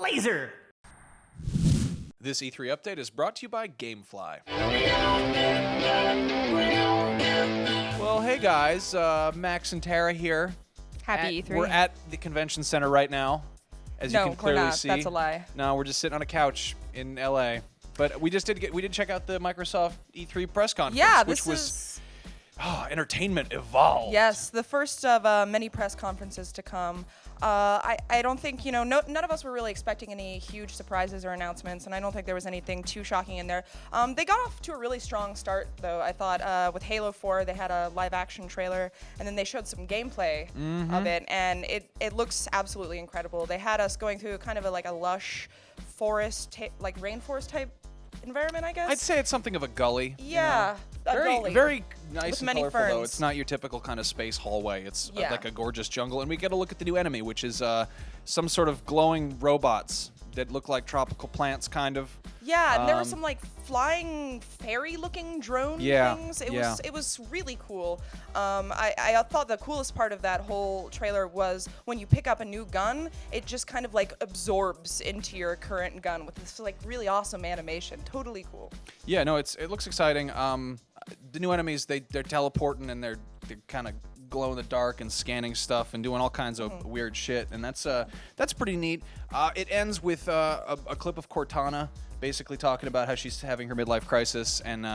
Laser! This E3 update is brought to you by GameFly. Well, hey guys, Max and Tara here. Happy E3. We're at the convention center right now, as you can clearly see. That's a lie. No, we're just sitting on a couch in LA. But we did check out the Microsoft E3 press conference, Yeah, which was entertainment evolved. Yes, the first of many press conferences to come. I don't think, none of us were really expecting any huge surprises or announcements, and I don't think there was anything too shocking in there. They got off to a really strong start, though. I thought with Halo 4, they had a live-action trailer, and then they showed some gameplay of it, and it looks absolutely incredible. They had us going through kind of a lush forest, like rainforest type environment, I guess. I'd say it's something of a gully. Yeah, a gully. Very nice With and many colorful, though. ferns. It's not your typical kind of space hallway. It's Yeah. like a gorgeous jungle. And we get a look at the new enemy, which is some sort of glowing robots that look like tropical plants, kind of. Yeah, and there were some flying fairy-looking drone things. It was really cool. I thought the coolest part of that whole trailer was when you pick up a new gun, it just kind of absorbs into your current gun with this really awesome animation. Totally cool. Yeah, no, it looks exciting. The new enemies, they're teleporting and they're kind of glow in the dark and scanning stuff and doing all kinds of weird shit, and that's pretty neat. It ends with a clip of Cortana basically talking about how she's having her midlife crisis and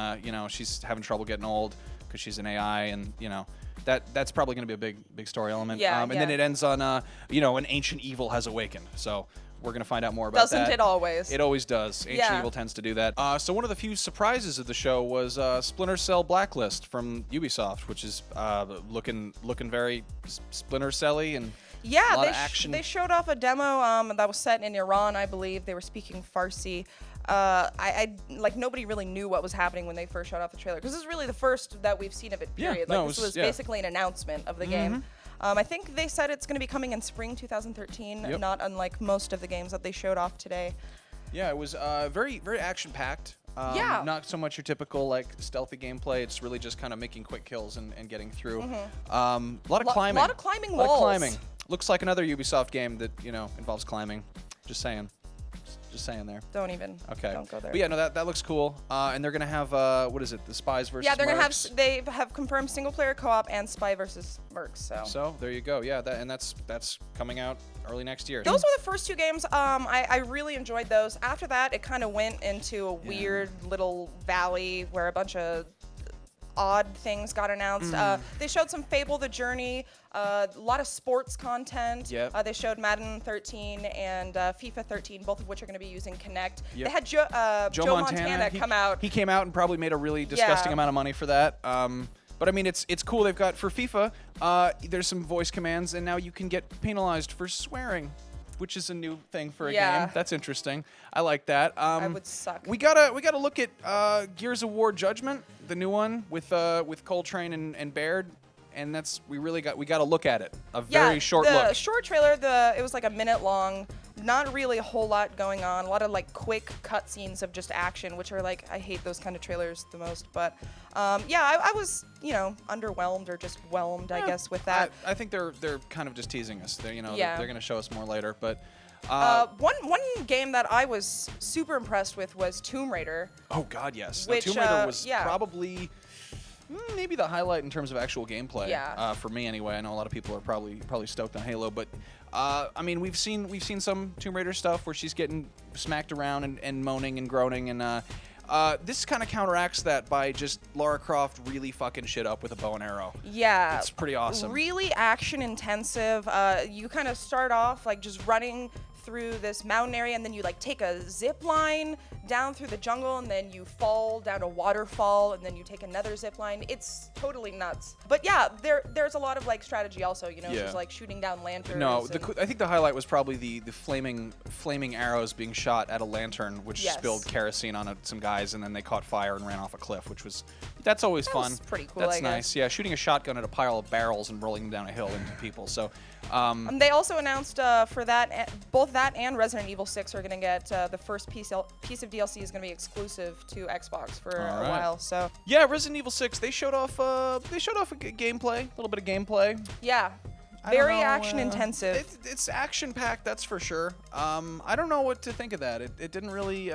she's having trouble getting old because she's an AI, and that's probably going to be a big story element. Yeah, and then it ends on an ancient evil has awakened. So we're going to find out more about that. Doesn't it always? It always does. Ancient Evil tends to do that. So one of the few surprises of the show was Splinter Cell Blacklist from Ubisoft, which is looking very Splinter Cell-y and a lot of action. They showed off a demo that was set in Iran, I believe. They were speaking Farsi. Nobody really knew what was happening when they first showed off the trailer, because this is really the first that we've seen of it, period. This was basically an announcement of the game. I think they said it's going to be coming in spring 2013, not unlike most of the games that they showed off today. Yeah, it was very action-packed. Not so much your typical stealthy gameplay. It's really just kind of making quick kills and getting through. A lot of climbing. A lot of climbing walls. A lot of climbing. Looks like another Ubisoft game that involves climbing. Just saying. Just saying there. Don't even. Okay. Don't go there. But yeah, no, that looks cool. And they're gonna have what is it? The Spies versus Yeah, they're gonna Mercs? they have confirmed single player co-op and Spy versus Mercs. So there you go. Yeah, that's coming out early next year. Those were the first two games. I really enjoyed those. After that, it kind of went into a weird little valley where a bunch of odd things got announced. They showed some Fable the Journey, a lot of sports content. Yep. They showed Madden 13 and FIFA 13, both of which are going to be using Kinect. Yep. They had Joe Montana come out. He came out and probably made a really disgusting amount of money for that. But I mean, it's cool. They've got for FIFA. There's some voice commands, and now you can get penalized for swearing, which is a new thing for a game. That's interesting. I like that. I would suck. We gotta look at Gears of War Judgment, the new one with Coltrane and Baird, and we gotta look at it. A very short look. The short trailer, it was like a minute long. Not really a whole lot going on. A lot of quick cutscenes of just action, which are I hate those kind of trailers the most. But I was underwhelmed or just whelmed, I guess, with that. I think they're kind of just teasing us. They're they're gonna show us more later, but. One game that I was super impressed with was Tomb Raider. Oh God, yes. Which, Tomb Raider was probably maybe the highlight in terms of actual gameplay. Yeah. For me anyway. I know a lot of people are probably stoked on Halo, but I mean we've seen some Tomb Raider stuff where she's getting smacked around and moaning and groaning, and this kind of counteracts that by just Lara Croft really fucking shit up with a bow and arrow. Yeah. It's pretty awesome. Really action intensive. You kind of start off just running through this mountain area, and then you take a zip line down through the jungle, and then you fall down a waterfall, and then you take another zip line. It's totally nuts. But yeah, there's a lot of strategy also. She's shooting down lanterns. No, I think the highlight was probably the flaming arrows being shot at a lantern, which spilled kerosene on some guys, and then they caught fire and ran off a cliff, that's always fun. That was pretty cool. That's I guess. Nice. Yeah, shooting a shotgun at a pile of barrels and rolling them down a hill into people. So. They also announced for that, both that and Resident Evil 6 are going to get the first piece of DLC is going to be exclusive to Xbox for a while. So yeah, Resident Evil 6 they showed off a gameplay, a little bit of gameplay. Yeah. I don't Very know, action intensive. It's action packed, that's for sure. I don't know what to think of that. It didn't really,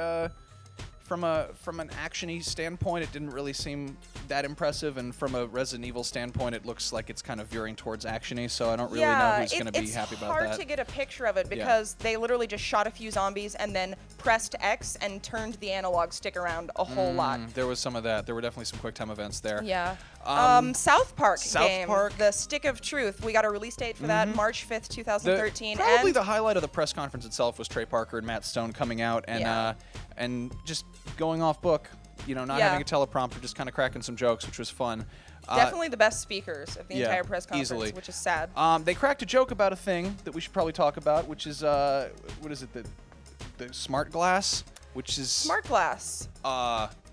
from an action-y standpoint, it didn't really seem that impressive, and from a Resident Evil standpoint, it looks like it's kind of veering towards action-y. So I don't really know who's going to be happy about that. It's hard to get a picture of it because they literally just shot a few zombies and then pressed X and turned the analog stick around a whole lot. There was some of that. There were definitely some QuickTime events there. Yeah. South Park game, The Stick of Truth. We got a release date for that, March 5th, 2013. Probably the highlight of the press conference itself was Trey Parker and Matt Stone coming out and just going off book, not having a teleprompter, just kind of cracking some jokes, which was fun. Definitely the best speakers of the entire press conference, easily. which is sad. They cracked a joke about a thing that we should probably talk about, which is, what is it, the SmartGlass, which is... SmartGlass.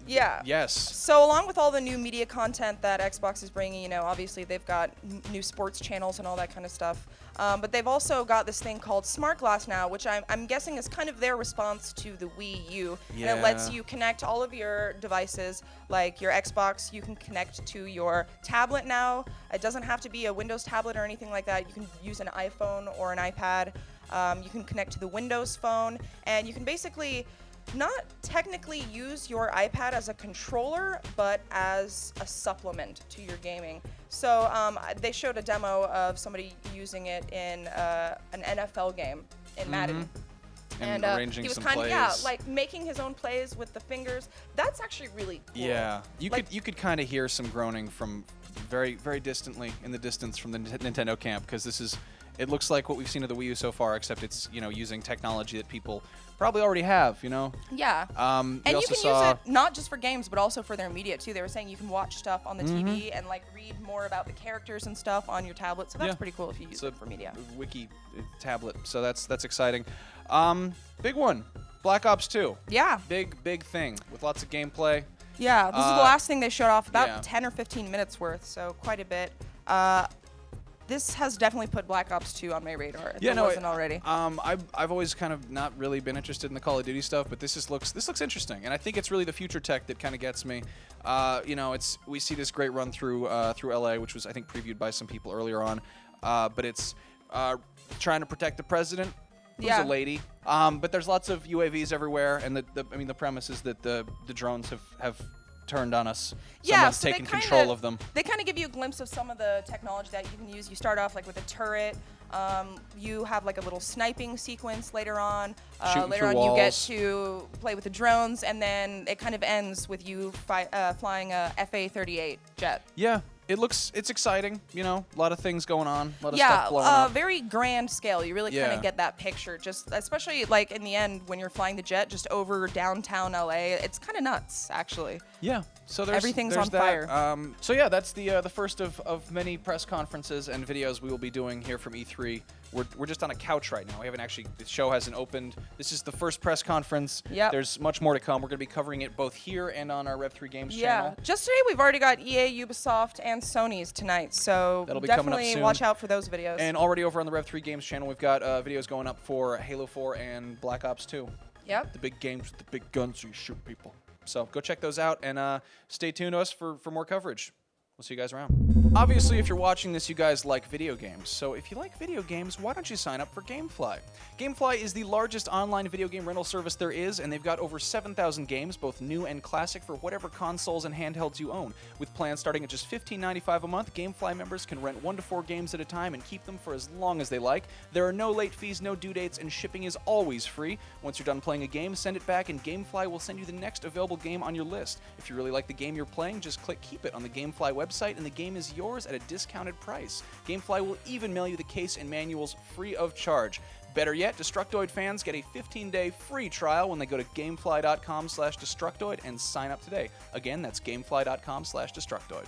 Yeah. Yes. So along with all the new media content that Xbox is bringing, obviously they've got new sports channels and all that kind of stuff. But they've also got this thing called SmartGlass now, which I'm guessing is kind of their response to the Wii U. Yeah. And it lets you connect all of your devices, like your Xbox, you can connect to your tablet now. It doesn't have to be a Windows tablet or anything like that. You can use an iPhone or an iPad. You can connect to the Windows phone, and you can basically not technically use your iPad as a controller, but as a supplement to your gaming. So they showed a demo of somebody using it in an NFL game in Madden. And arranging he was some kind plays. of like making his own plays with the fingers. That's actually really cool. Yeah, you could kind of hear some groaning from very, very distantly in the distance from the Nintendo camp, because it looks like what we've seen of the Wii U so far, except it's using technology that people probably already have. Yeah. And you can use it not just for games, but also for their media too. They were saying you can watch stuff on the TV and read more about the characters and stuff on your tablet. So that's pretty cool if you use it for media. Wiki tablet. So that's exciting. Big one, Black Ops 2. Yeah. Big thing with lots of gameplay. Yeah. This is the last thing they showed off, about yeah. 10 or 15 minutes worth. So quite a bit. This has definitely put Black Ops 2 on my radar. If it wasn't already. I've always kind of not really been interested in the Call of Duty stuff, but this looks interesting, and I think it's really the future tech that kind of gets me. We see this great run through LA, which was I think previewed by some people earlier on, but it's trying to protect the president, who's a lady. But there's lots of UAVs everywhere, and the premise is that the drones have turned on us. Someone's taken control of them. They kind of give you a glimpse of some of the technology that you can use. You start off with a turret. You have a little sniping sequence later on. Later on, you get to play with the drones, and then it kind of ends with you flying a FA-38 jet. Yeah. It's exciting, a lot of things going on, a lot of stuff blowing up. Very grand scale. You really kind of get that picture, just especially in the end when you're flying the jet just over downtown LA. It's kind of nuts, actually. Yeah. So everything's on that. fire. So yeah, that's the first of many press conferences and videos we will be doing here from E3. We're just on a couch right now. We haven't actually, the show hasn't opened. This is the first press conference. Yep. There's much more to come. We're going to be covering it both here and on our Rev3 Games channel. Just today we've already got EA, Ubisoft, and Sony's tonight, so that'll be coming up definitely soon. watch out for those videos. And already over on the Rev3 Games channel, we've got videos going up for Halo 4 and Black Ops 2. Yep. The big games with the big guns so you shoot people. So go check those out and stay tuned to us for more coverage. We'll see you guys around. Obviously, if you're watching this, you guys like video games. So if you like video games, why don't you sign up for GameFly? GameFly is the largest online video game rental service there is, and they've got over 7,000 games, both new and classic, for whatever consoles and handhelds you own. With plans starting at just $15.95 a month, GameFly members can rent 1 to 4 games at a time and keep them for as long as they like. There are no late fees, no due dates, and shipping is always free. Once you're done playing a game, send it back, and GameFly will send you the next available game on your list. If you really like the game you're playing, just click Keep It on the GameFly website, and the game is yours at a discounted price. GameFly will even mail you the case and manuals free of charge. Better yet, Destructoid fans get a 15-day free trial when they go to gamefly.com/Destructoid and sign up today. Again, that's gamefly.com/Destructoid.